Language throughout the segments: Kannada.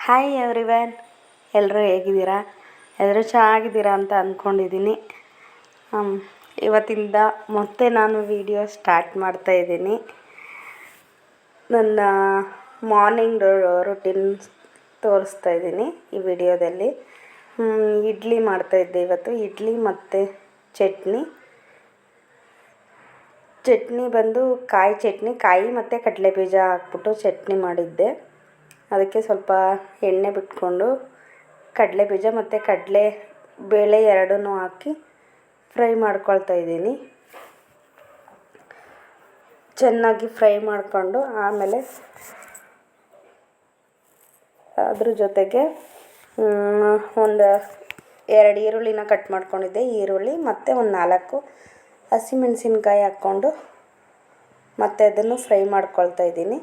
ಹಾಯ್ ಎವ್ರಿವನ್, ಎಲ್ಲರೂ ಹೇಗಿದ್ದೀರಾ? ಎಲ್ಲರೂ ಚೆನ್ನಾಗಿದ್ದೀರಾ ಅಂತ ಅಂದ್ಕೊಂಡಿದ್ದೀನಿ. ಇವತ್ತಿಂದ ಮತ್ತೆ ನಾನು ವಿಡಿಯೋ ಸ್ಟಾರ್ಟ್ ಮಾಡ್ತಾಯಿದ್ದೀನಿ. ನನ್ನ ಮಾರ್ನಿಂಗ್ ರುಟೀನ್ ತೋರಿಸ್ತಾ ಇದ್ದೀನಿ ಈ ವಿಡಿಯೋದಲ್ಲಿ. ಇಡ್ಲಿ ಮಾಡ್ತಾಯಿದ್ದೆ ಇವತ್ತು. ಇಡ್ಲಿ ಮತ್ತು ಚಟ್ನಿ ಬಂದು ಕಾಯಿ ಚಟ್ನಿ, ಕಾಯಿ ಮತ್ತು ಕಡಲೆ ಬೀಜ ಹಾಕ್ಬಿಟ್ಟು ಚಟ್ನಿ ಮಾಡಿದ್ದೆ. ಅದಕ್ಕೆ ಸ್ವಲ್ಪ ಎಣ್ಣೆ ಬಿಟ್ಕೊಂಡು ಕಡಲೆ ಬೀಜ ಮತ್ತು ಕಡಲೆ ಬೇಳೆ ಎರಡನ್ನೂ ಹಾಕಿ ಫ್ರೈ ಮಾಡ್ಕೊಳ್ತಾ ಇದ್ದೀನಿ. ಚೆನ್ನಾಗಿ ಫ್ರೈ ಮಾಡಿಕೊಂಡು ಆಮೇಲೆ ಅದ್ರ ಜೊತೆಗೆ ಒಂದು 2 ಈರುಳ್ಳಿನ ಕಟ್ ಮಾಡ್ಕೊಂಡಿದ್ದೆ. ಈರುಳ್ಳಿ ಮತ್ತು ಒಂದು 4 ಹಸಿಮೆಣಸಿನ್ಕಾಯಿ ಹಾಕ್ಕೊಂಡು ಮತ್ತು ಅದನ್ನು ಫ್ರೈ ಮಾಡ್ಕೊಳ್ತಾ ಇದ್ದೀನಿ.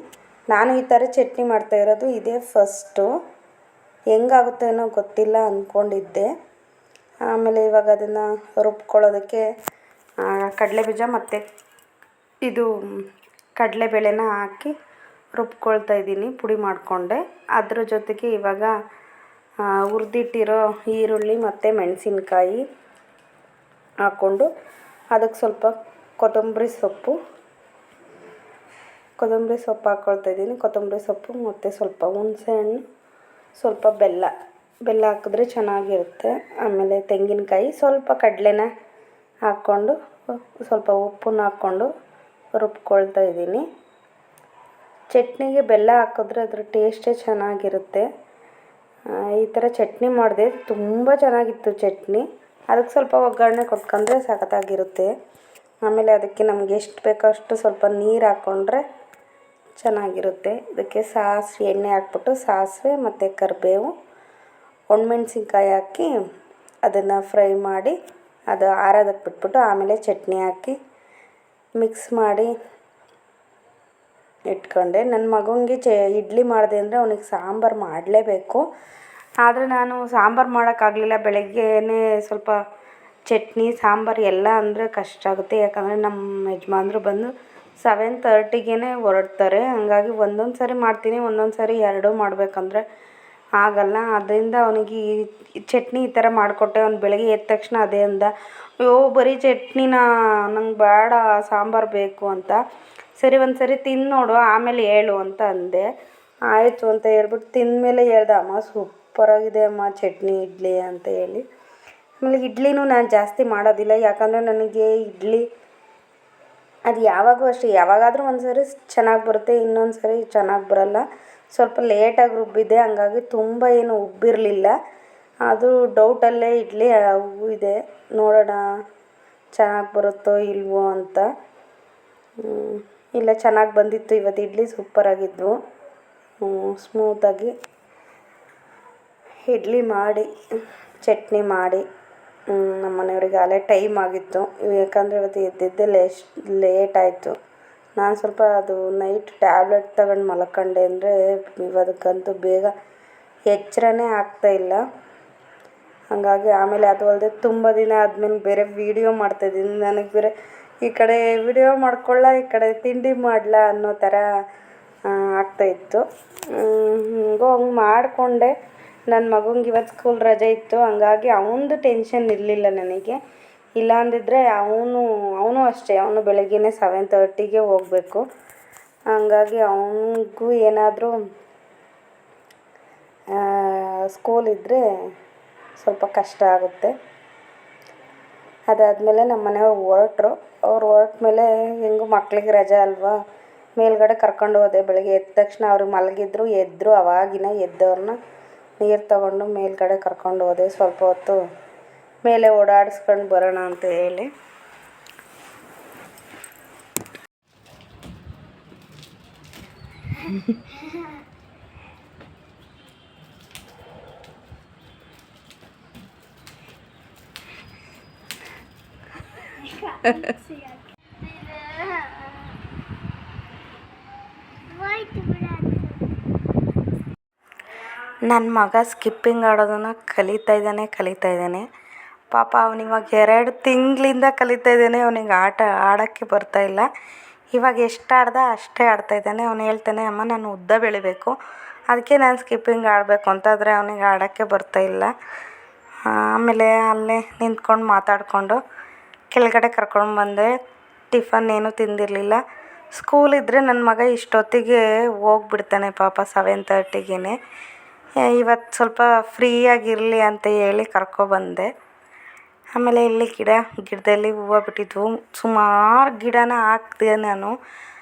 ನಾನು ಈ ಥರ ಚಟ್ನಿ ಮಾಡ್ತಾಯಿರೋದು ಇದೇ ಫಸ್ಟು. ಹೆಂಗಾಗುತ್ತೆ ಅನ್ನೋ ಗೊತ್ತಿಲ್ಲ ಅಂದ್ಕೊಂಡಿದ್ದೆ. ಆಮೇಲೆ ಇವಾಗ ಅದನ್ನು ರುಬ್ಕೊಳ್ಳೋದಕ್ಕೆ ಕಡಲೆಬೀಜ ಮತ್ತು ಇದು ಕಡಲೆಬೇಳೆನ ಹಾಕಿ ರುಬ್ಕೊಳ್ತಾ ಇದ್ದೀನಿ, ಪುಡಿ ಮಾಡಿಕೊಂಡೆ. ಅದ್ರ ಜೊತೆಗೆ ಇವಾಗ ಹುರಿದಿಟ್ಟಿರೋ ಈರುಳ್ಳಿ ಮತ್ತು ಮೆಣಸಿನ್ಕಾಯಿ ಹಾಕ್ಕೊಂಡು ಅದಕ್ಕೆ ಸ್ವಲ್ಪ ಕೊತ್ತಂಬರಿ ಸೊಪ್ಪು ಹಾಕ್ಕೊಳ್ತಾ ಇದ್ದೀನಿ. ಕೊತ್ತಂಬರಿ ಸೊಪ್ಪು ಮತ್ತು ಸ್ವಲ್ಪ ಹುಣಸೆಹಣ್ಣು, ಸ್ವಲ್ಪ ಬೆಲ್ಲ ಹಾಕಿದ್ರೆ ಚೆನ್ನಾಗಿರುತ್ತೆ. ಆಮೇಲೆ ತೆಂಗಿನಕಾಯಿ, ಸ್ವಲ್ಪ ಕಡಲೆನ ಹಾಕ್ಕೊಂಡು ಸ್ವಲ್ಪ ಉಪ್ಪನ್ನ ಹಾಕ್ಕೊಂಡು ರುಬ್ಕೊಳ್ತಾ ಇದ್ದೀನಿ. ಚಟ್ನಿಗೆ ಬೆಲ್ಲ ಹಾಕಿದ್ರೆ ಅದ್ರ ಟೇಸ್ಟೇ ಚೆನ್ನಾಗಿರುತ್ತೆ. ಈ ಥರ ಚಟ್ನಿ ಮಾಡಿದೆ, ತುಂಬ ಚೆನ್ನಾಗಿತ್ತು ಚಟ್ನಿ. ಅದಕ್ಕೆ ಸ್ವಲ್ಪ ಒಗ್ಗರಣೆ ಕೊಟ್ಕೊಂಡ್ರೆ ಸಖತ್ತಾಗಿರುತ್ತೆ. ಆಮೇಲೆ ಅದಕ್ಕೆ ನಮ್ಗೆ ಎಷ್ಟು ಬೇಕೋ ಅಷ್ಟು ಸ್ವಲ್ಪ ನೀರು ಹಾಕ್ಕೊಂಡ್ರೆ ಚೆನ್ನಾಗಿರುತ್ತೆ. ಇದಕ್ಕೆ ಎಣ್ಣೆ ಹಾಕ್ಬಿಟ್ಟು ಸಾಸಿವೆ ಮತ್ತು ಕರಿಬೇವು, ಒಣಮೆಣ್ಸಿನ್ಕಾಯಿ ಹಾಕಿ ಅದನ್ನು ಫ್ರೈ ಮಾಡಿ ಅದು ಆರೋದಕ್ಕೆ ಬಿಟ್ಬಿಟ್ಟು ಆಮೇಲೆ ಚಟ್ನಿ ಹಾಕಿ ಮಿಕ್ಸ್ ಮಾಡಿ ಇಟ್ಕೊಂಡೆ. ನನ್ನ ಮಗನಿಗೆ ಇಡ್ಲಿ ಮಾಡಿದೆ ಅಂದರೆ ಅವನಿಗೆ ಸಾಂಬಾರು ಮಾಡಲೇಬೇಕು. ಆದರೆ ನಾನು ಸಾಂಬಾರು ಮಾಡೋಕ್ಕಾಗಲಿಲ್ಲ. ಬೆಳಗ್ಗೆನೇ ಸ್ವಲ್ಪ ಚಟ್ನಿ ಸಾಂಬಾರು ಎಲ್ಲ ಅಂದರೆ ಕಷ್ಟ ಆಗುತ್ತೆ. ಯಾಕಂದರೆ ನಮ್ಮ ಯಜಮಾನ್ರು ಬಂದು 7:30ಗೆ ಹೊರಡ್ತಾರೆ. ಹಾಗಾಗಿ ಒಂದೊಂದು ಸಾರಿ ಮಾಡ್ತೀನಿ, ಒಂದೊಂದು ಸಾರಿ ಎರಡೂ ಮಾಡಬೇಕಂದ್ರೆ ಆಗಲ್ಲ. ಅದರಿಂದ ಅವನಿಗೆ ಈ ಚಟ್ನಿ ಈ ಥರ ಮಾಡಿಕೊಟ್ಟೆ. ಅವ್ನು ಬೆಳಗ್ಗೆ ಎದ್ದ ತಕ್ಷಣ ಅದೇ ಅಂದ, ಅಯ್ಯೋ ಬರೀ ಚಟ್ನಿನ, ನಂಗೆ ಬೇಡ ಸಾಂಬಾರು ಬೇಕು ಅಂತ. ಸರಿ ಒಂದು ಸರಿ ತಿಂದು ನೋಡು ಆಮೇಲೆ ಹೇಳು ಅಂತ ಅಂದೆ. ಆಯಿತು ಅಂತ ಹೇಳ್ಬಿಟ್ಟು ತಿಂದಮೇಲೆ ಹೇಳ್ದೆ, ಅಮ್ಮ ಸೂಪರಾಗಿದೆ ಅಮ್ಮ ಚಟ್ನಿ ಇಡ್ಲಿ ಅಂತ ಹೇಳಿ. ಆಮೇಲೆ ಇಡ್ಲಿನೂ ನಾನು ಜಾಸ್ತಿ ಮಾಡೋದಿಲ್ಲ, ಯಾಕಂದರೆ ನನಗೆ ಇಡ್ಲಿ ಅದು ಯಾವಾಗೂ ಅಷ್ಟೇ, ಯಾವಾಗಾದರೂ ಒಂದು ಸರಿ ಚೆನ್ನಾಗಿ ಬರುತ್ತೆ, ಇನ್ನೊಂದು ಸರಿ ಚೆನ್ನಾಗಿ ಬರೋಲ್ಲ. ಸ್ವಲ್ಪ ಲೇಟಾಗಿ ರುಬ್ಬಿದ್ದೆ, ಹಂಗಾಗಿ ತುಂಬ ಏನು ಉಬ್ಬಿರಲಿಲ್ಲ. ಅದು ಡೌಟಲ್ಲೇ ಇಡ್ಲಿ ಇದೆ, ನೋಡೋಣ ಚೆನ್ನಾಗಿ ಬರುತ್ತೋ ಇಲ್ವೋ ಅಂತ. ಇಲ್ಲ, ಚೆನ್ನಾಗಿ ಬಂದಿತ್ತು ಇವತ್ತು ಇಡ್ಲಿ, ಸೂಪರಾಗಿದ್ವು. ಸ್ಮೂತಾಗಿ ಇಡ್ಲಿ ಮಾಡಿ ಚಟ್ನಿ ಮಾಡಿ ನಮ್ಮ ಮನೆಯವ್ರಿಗೆ ಅಲ್ಲೇ ಟೈಮ್ ಆಗಿತ್ತು. ಯಾಕಂದರೆ ಇವತ್ತು ಎದ್ದಿದ್ದೆ ಲೇಟ್ ಆಯಿತು. ನಾನು ಸ್ವಲ್ಪ ಅದು ನೈಟ್ ಟ್ಯಾಬ್ಲೆಟ್ ತಗೊಂಡು ಮಲ್ಕೊಂಡೆ ಅಂದರೆ ಇವತ್ತಕ್ಕಂತೂ ಬೇಗ ಎಚ್ಚರನೇ ಆಗ್ತಾಯಿಲ್ಲ. ಹಾಗಾಗಿ ಆಮೇಲೆ ಅದು ಅಲ್ಲದೆ ತುಂಬ ದಿನ ಆದಮೇಲೆ ಬೇರೆ ವೀಡಿಯೋ ಮಾಡ್ತಾಯಿದ್ದೀನಿ. ನನಗೆ ಬೇರೆ ಈ ಕಡೆ ವಿಡಿಯೋ ಮಾಡ್ಕೊಳ್ಳ, ಈ ಕಡೆ ತಿಂಡಿ ಮಾಡಲ ಅನ್ನೋ ಥರ ಆಗ್ತಾಯಿತ್ತು. ಹಂಗೋ ಹಂಗೆ ಮಾಡಿಕೊಂಡೆ. ನನ್ನ ಮಗಂಗೆ ಇವತ್ತು ಸ್ಕೂಲ್ ರಜೆ ಇತ್ತು, ಹಂಗಾಗಿ ಅವನದು ಟೆನ್ಷನ್ ಇರಲಿಲ್ಲ ನನಗೆ. ಇಲ್ಲ ಅಂದಿದ್ರೆ ಅವನು ಅಷ್ಟೇ, ಅವನು ಬೆಳಗ್ಗೆನೇ 7:30ಗೆ ಹೋಗಬೇಕು. ಹಂಗಾಗಿ ಅವನಿಗೂ ಏನಾದರೂ ಸ್ಕೂಲ್ ಇದ್ದರೆ ಸ್ವಲ್ಪ ಕಷ್ಟ ಆಗುತ್ತೆ. ಅದಾದಮೇಲೆ ನಮ್ಮ ಮನೆಯವ್ರು ಹೊರಟ್ರು. ಅವ್ರು ಹೊರಟ ಮೇಲೆ ಹೆಂಗೂ ಮಕ್ಳಿಗೆ ರಜೆ ಅಲ್ವಾ, ಮೇಲ್ಗಡೆ ಕರ್ಕೊಂಡು ಹೋದೆ. ಬೆಳಗ್ಗೆ ಎದ್ದ ತಕ್ಷಣ ಅವ್ರು ಮಲಗಿದ್ರು, ಎದ್ದರು. ಅವಾಗಿನ ಎದ್ದವ್ರನ್ನ ನೀರು ತಗೊಂಡು ಮೇಲ್ಗಡೆ ಕರ್ಕೊಂಡು ಹೋದೆ. ಸ್ವಲ್ಪ ಹೊತ್ತು ಮೇಲೆ ಓಡಾಡಿಸ್ಕೊಂಡು ಬರೋಣ ಅಂತ ಹೇಳಿ. ನನ್ನ ಮಗ ಸ್ಕಿಪ್ಪಿಂಗ್ ಆಡೋದನ್ನು ಕಲಿತಾ ಇದ್ದಾನೆ. ಪಾಪ ಅವನಿವಾಗ 2 ತಿಂಗಳಿಂದ ಕಲಿತಾ ಇದ್ದಾನೆ. ಅವನಿಗೆ ಆಡೋಕ್ಕೆ ಬರ್ತಾಯಿಲ್ಲ. ಇವಾಗ ಎಷ್ಟು ಆಡ್ದ ಅಷ್ಟೇ ಆಡ್ತಾಯಿದ್ದಾನೆ. ಅವನು ಹೇಳ್ತಾನೆ, ಅಮ್ಮ ನಾನು ಉದ್ದ ಬೆಳಿಬೇಕು, ಅದಕ್ಕೆ ನಾನು ಸ್ಕಿಪ್ಪಿಂಗ್ ಆಡಬೇಕು ಅಂತಾದರೆ ಅವನಿಗೆ ಆಡೋಕ್ಕೆ ಬರ್ತಾಯಿಲ್ಲ. ಆಮೇಲೆ ಅಲ್ಲೇ ನಿಂತ್ಕೊಂಡು ಮಾತಾಡಿಕೊಂಡು ಕೆಳಗಡೆ ಕರ್ಕೊಂಡು ಬಂದೆ. ಟಿಫನ್ ಏನೂ ತಿಂದಿರಲಿಲ್ಲ. ಸ್ಕೂಲ್ ಇದ್ದರೆ ನನ್ನ ಮಗ ಇಷ್ಟೊತ್ತಿಗೆ ಹೋಗ್ಬಿಡ್ತಾನೆ ಪಾಪ 7:30ಗೆ. ಇವತ್ತು ಸ್ವಲ್ಪ ಫ್ರೀಯಾಗಿರಲಿ ಅಂತ ಹೇಳಿ ಕರ್ಕೊಬಂದೆ. ಆಮೇಲೆ ಇಲ್ಲಿ ಗಿಡದಲ್ಲಿ ಹೂವು ಬಿಟ್ಟಿದ್ವು. ಸುಮಾರು ಗಿಡನ ಹಾಕಿದೆ ನಾನು.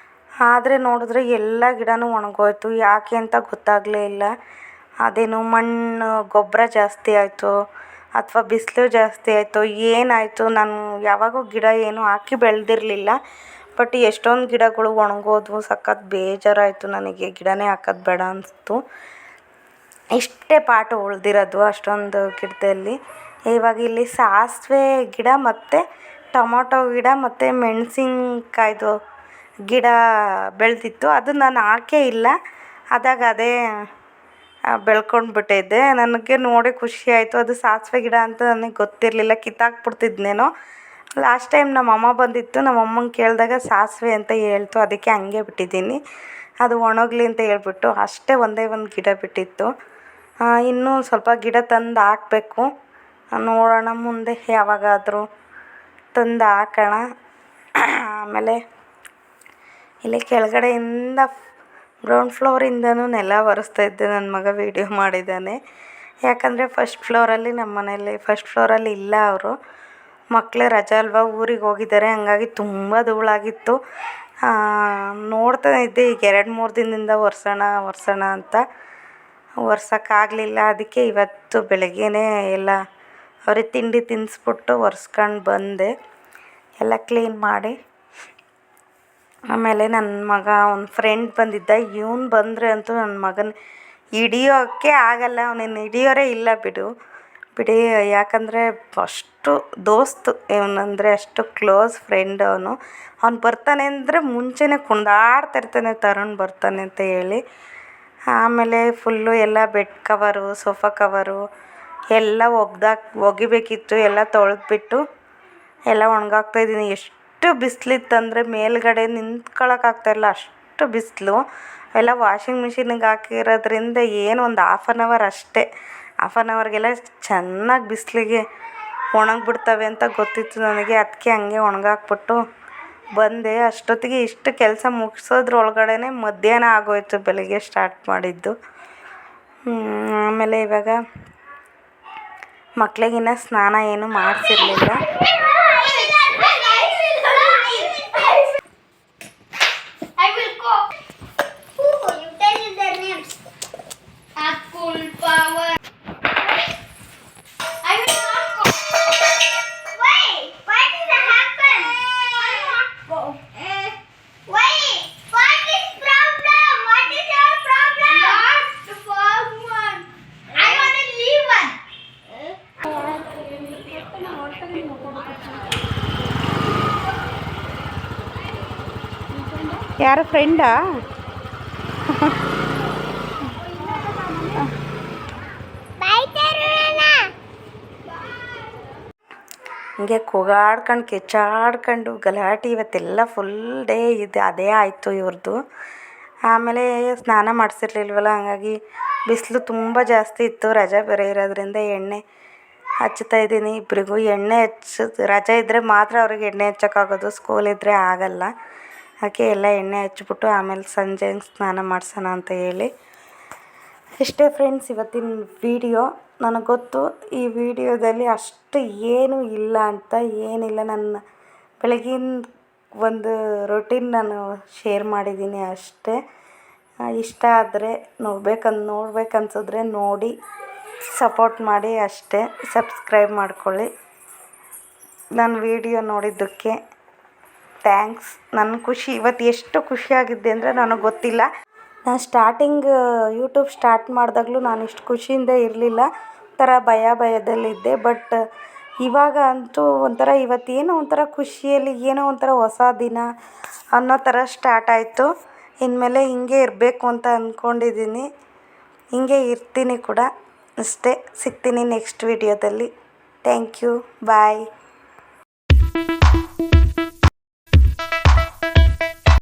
ಆದರೆ ನೋಡಿದ್ರೆ ಎಲ್ಲ ಗಿಡನೂ ಒಣಗೋಯ್ತು. ಯಾಕೆ ಅಂತ ಗೊತ್ತಾಗಲೇ ಇಲ್ಲ. ಅದೇನು ಮಣ್ಣು ಗೊಬ್ಬರ ಜಾಸ್ತಿ ಆಯಿತು ಅಥವಾ ಬಿಸಿಲು ಜಾಸ್ತಿ ಆಯಿತು, ಏನಾಯಿತು? ನಾನು ಯಾವಾಗೂ ಗಿಡ ಏನೂ ಹಾಕಿ ಬೆಳೆದಿರಲಿಲ್ಲ. ಬಟ್ ಎಷ್ಟೊಂದು ಗಿಡಗಳು ಒಣಗೋದ್ವು. ಸಖತ್ ಬೇಜಾರಾಯಿತು ನನಗೆ. ಗಿಡನೇ ಹಾಕೋದು ಬೇಡ ಅನಿಸ್ತು. ಇಷ್ಟೇ ಪಾಟು ಉಳಿದಿರೋದು ಅಷ್ಟೊಂದು ಗಿಡದಲ್ಲಿ. ಇವಾಗ ಇಲ್ಲಿ ಸಾಸಿವೆ ಗಿಡ ಮತ್ತು ಟೊಮೊಟೊ ಗಿಡ ಮತ್ತು ಮೆಣಸಿನ್ಕಾಯ್ದು ಗಿಡ ಬೆಳೆದಿತ್ತು. ಅದು ನಾನು ಹಾಕೇ ಇಲ್ಲ. ಅದೇ ಬೆಳ್ಕೊಂಡು ಬಿಟ್ಟಿದ್ದೆ. ನನಗೆ ನೋಡಿ ಖುಷಿ ಆಯಿತು. ಅದು ಸಾಸಿವೆ ಗಿಡ ಅಂತ ನನಗೆ ಗೊತ್ತಿರಲಿಲ್ಲ. ಕಿತ್ತಾಕ್ಬಿಡ್ತಿದ್ನೇನೋ. ಲಾಸ್ಟ್ ಟೈಮ್ ನಮ್ಮ ಅಮ್ಮ ಬಂದಿತ್ತು. ನಮ್ಮ ಅಮ್ಮಂಗೆ ಕೇಳಿದಾಗ ಸಾಸಿವೆ ಅಂತ ಹೇಳ್ತು. ಅದಕ್ಕೆ ಹಂಗೆ ಬಿಟ್ಟಿದ್ದೀನಿ. ಅದು ಒಣಗಲಿ ಅಂತ ಹೇಳ್ಬಿಟ್ಟು ಅಷ್ಟೇ ಒಂದೇ ಒಂದು ಗಿಡ ಬಿಟ್ಟಿತ್ತು. ಇನ್ನೂ ಸ್ವಲ್ಪ ಗಿಡ ತಂದು ಹಾಕಬೇಕು. ನೋಡೋಣ ಮುಂದೆ ಯಾವಾಗಾದರೂ ತಂದು ಹಾಕೋಣ. ಆಮೇಲೆ ಇಲ್ಲಿ ಕೆಳಗಡೆಯಿಂದ ಗ್ರೌಂಡ್ ಫ್ಲೋರಿಂದನೂ ನೆಲ ಒರೆಸ್ತಾಯಿದ್ದೆ. ನನ್ನ ಮಗ ವೀಡಿಯೋ ಮಾಡಿದ್ದಾನೆ. ಯಾಕಂದರೆ ಫಸ್ಟ್ ಫ್ಲೋರಲ್ಲಿ ನಮ್ಮ ಮನೇಲಿ ಫಸ್ಟ್ ಫ್ಲೋರಲ್ಲಿ ಇಲ್ಲ ಅವರು. ಮಕ್ಕಳೇ ರಜೆ ಅಲ್ವಾ, ಊರಿಗೆ ಹೋಗಿದ್ದಾರೆ. ಹಂಗಾಗಿ ತುಂಬ ಧೂಳಾಗಿತ್ತು. ನೋಡ್ತಾನೆ ಇದ್ದೆ. ಈಗ 2-3 ದಿನದಿಂದ ಒರೆಸೋಣ ಅಂತ ಒರ್ಸೋಕ್ಕಾಗಲಿಲ್ಲ. ಅದಕ್ಕೆ ಇವತ್ತು ಬೆಳಗ್ಗೆನೇ ಎಲ್ಲ ಅವ್ರಿಗೆ ತಿಂಡಿ ತಿನ್ನಿಸ್ಬಿಟ್ಟು ಒರೆಸ್ಕೊಂಡು ಬಂದೆ. ಎಲ್ಲ ಕ್ಲೀನ್ ಮಾಡಿ. ಆಮೇಲೆ ನನ್ನ ಮಗ ಅವ್ನ ಫ್ರೆಂಡ್ ಬಂದಿದ್ದ. ಇವನು ಬಂದರೆ ಅಂತೂ ನನ್ನ ಮಗನ ಹಿಡಿಯೋಕ್ಕೆ ಆಗಲ್ಲ. ಅವನನ್ನು ಹಿಡಿಯೋರೇ ಇಲ್ಲ ಬಿಡಿ. ಯಾಕಂದರೆ ಅಷ್ಟು ದೋಸ್ತು ಇವನಂದರೆ, ಅಷ್ಟು ಕ್ಲೋಸ್ ಫ್ರೆಂಡ್ ಅವನು. ಅವ್ನು ಬರ್ತಾನೆ ಅಂದರೆ ಮುಂಚೆನೇ ಕುಣಿದಾಡ್ತಿರ್ತಾನೆ ತರುಣ್ ಬರ್ತಾನೆ ಅಂತ ಹೇಳಿ. ಆಮೇಲೆ ಫುಲ್ಲು ಎಲ್ಲ ಬೆಡ್ ಕವರು, ಸೋಫಾ ಕವರು ಎಲ್ಲ ಒಗಿಬೇಕಿತ್ತು. ಎಲ್ಲ ತೊಳೆದ್ಬಿಟ್ಟು ಎಲ್ಲ ಒಣಗಾಕ್ತಾಯಿದ್ದೀನಿ. ಎಷ್ಟು ಬಿಸಿಲಿತ್ತಂದರೆ ಮೇಲ್ಗಡೆ ನಿಂತ್ಕೊಳ್ಳೋಕ್ಕಾಗ್ತಾಯಿಲ್ಲ, ಅಷ್ಟು ಬಿಸಿಲು. ಎಲ್ಲ ವಾಷಿಂಗ್ ಮಿಷಿನಿಗೆ ಹಾಕಿರೋದ್ರಿಂದ ಏನು ಒಂದು 1/2 ಅವರ್ ಅಷ್ಟೇ. 1/2 ಅವರ್ಗೆಲ್ಲ ಚೆನ್ನಾಗಿ ಬಿಸಿಲಿಗೆ ಒಣಗಿಬಿಡ್ತವೆ ಅಂತ ಗೊತ್ತಿತ್ತು ನನಗೆ. ಅದಕ್ಕೆ ಹಂಗೆ ಒಣಗಾಕ್ಬಿಟ್ಟು ಬಂದೆ. ಅಷ್ಟೊತ್ತಿಗೆ ಇಷ್ಟು ಕೆಲಸ ಮುಗಿಸೋದ್ರೊಳಗಡೆ ಮಧ್ಯಾಹ್ನ ಆಗೋಯ್ತು, ಬೆಳಗ್ಗೆ ಸ್ಟಾರ್ಟ್ ಮಾಡಿದ್ದು. ಆಮೇಲೆ ಇವಾಗ ಮಕ್ಕಳಿಗಿನ್ನ ಸ್ನಾನ ಏನು ಮಾಡಿಸಿರಲಿಲ್ಲ. ಯಾರ ಫ್ರೆಂಡಾ? ಹಂಗೆ ಕೂಗಾಡ್ಕೊಂಡು ಕಿಚ್ಚಾಡ್ಕೊಂಡು ಗಲಾಟೆ. ಇವತ್ತೆಲ್ಲ ಫುಲ್ ಡೇ ಅದೇ ಆಯಿತು ಇವ್ರದ್ದು. ಆಮೇಲೆ ಸ್ನಾನ ಮಾಡಿಸಿರ್ಲಿಲ್ವಲ್ಲ, ಹಂಗಾಗಿ ಬಿಸಿಲು ತುಂಬ ಜಾಸ್ತಿ ಇತ್ತು. ರಜೆ ಬೇರೆ ಇರೋದ್ರಿಂದ ಎಣ್ಣೆ ಹಚ್ತಾಯಿದ್ದೀನಿ ಇಬ್ಬರಿಗೂ. ರಜೆ ಇದ್ದರೆ ಮಾತ್ರ ಅವ್ರಿಗೆ ಎಣ್ಣೆ ಹಚ್ಚೋಕ್ಕಾಗೋದು, ಸ್ಕೂಲ್ ಇದ್ದರೆ ಆಗಲ್ಲ. ಅದಕ್ಕೆ ಎಲ್ಲ ಎಣ್ಣೆ ಹಚ್ಬಿಟ್ಟು ಆಮೇಲೆ ಸಂಜೆ ಸ್ನಾನ ಮಾಡಿಸೋಣ ಅಂತ ಹೇಳಿ. ಇಷ್ಟೇ ಫ್ರೆಂಡ್ಸ್ ಇವತ್ತಿನ ವಿಡಿಯೋ. ನನಗೆ ಗೊತ್ತು ಈ ವಿಡಿಯೋದಲ್ಲಿ ಅಷ್ಟು ಏನೂ ಇಲ್ಲ ಅಂತ. ಏನಿಲ್ಲ, ನನ್ನ ಬೆಳಗಿನ ಒಂದು ರೊಟೀನ್ ನಾನು ಶೇರ್ ಮಾಡಿದ್ದೀನಿ ಅಷ್ಟೇ. ಇಷ್ಟ ಆದರೆ ನೋಡ್ಬೇಕನ್ಸಿದ್ರೆ ನೋಡಿ ಸಪೋರ್ಟ್ ಮಾಡಿ ಅಷ್ಟೇ. ಸಬ್ಸ್ಕ್ರೈಬ್ ಮಾಡ್ಕೊಳ್ಳಿ. ನನ್ನ ವಿಡಿಯೋ ನೋಡಿದ್ದಕ್ಕೆ ಥ್ಯಾಂಕ್ಸ್. ನನ್ನ ಖುಷಿ ಇವತ್ತು ಎಷ್ಟು ಖುಷಿಯಾಗಿದ್ದೆ ಅಂದರೆ ನನಗೆ ಗೊತ್ತಿಲ್ಲ. ನಾನು ಸ್ಟಾರ್ಟಿಂಗ್ ಯೂಟ್ಯೂಬ್ ಸ್ಟಾರ್ಟ್ ಮಾಡಿದಾಗಲೂ ನಾನು ಇಷ್ಟು ಖುಷಿಯಿಂದ ಇರಲಿಲ್ಲ. ಒಂಥರ ಭಯದಲ್ಲಿದ್ದೆ. ಬಟ್ ಇವಾಗ ಅಂತೂ ಒಂಥರ ಇವತ್ತೇನೋ ಒಂಥರ ಖುಷಿಯಲ್ಲಿ ಏನೋ ಒಂಥರ ಹೊಸ ದಿನ ಅನ್ನೋ ಥರ ಸ್ಟಾರ್ಟ್ ಆಯಿತು. ಇನ್ಮೇಲೆ ಹಿಂಗೆ ಇರಬೇಕು ಅಂತ ಅಂದ್ಕೊಂಡಿದ್ದೀನಿ. ಹಿಂಗೆ ಇರ್ತೀನಿ ಕೂಡ ಅಷ್ಟೇ. ಸಿಗ್ತೀನಿ ನೆಕ್ಸ್ಟ್ ವಿಡಿಯೋದಲ್ಲಿ. Thank you. ಬಾಯ್.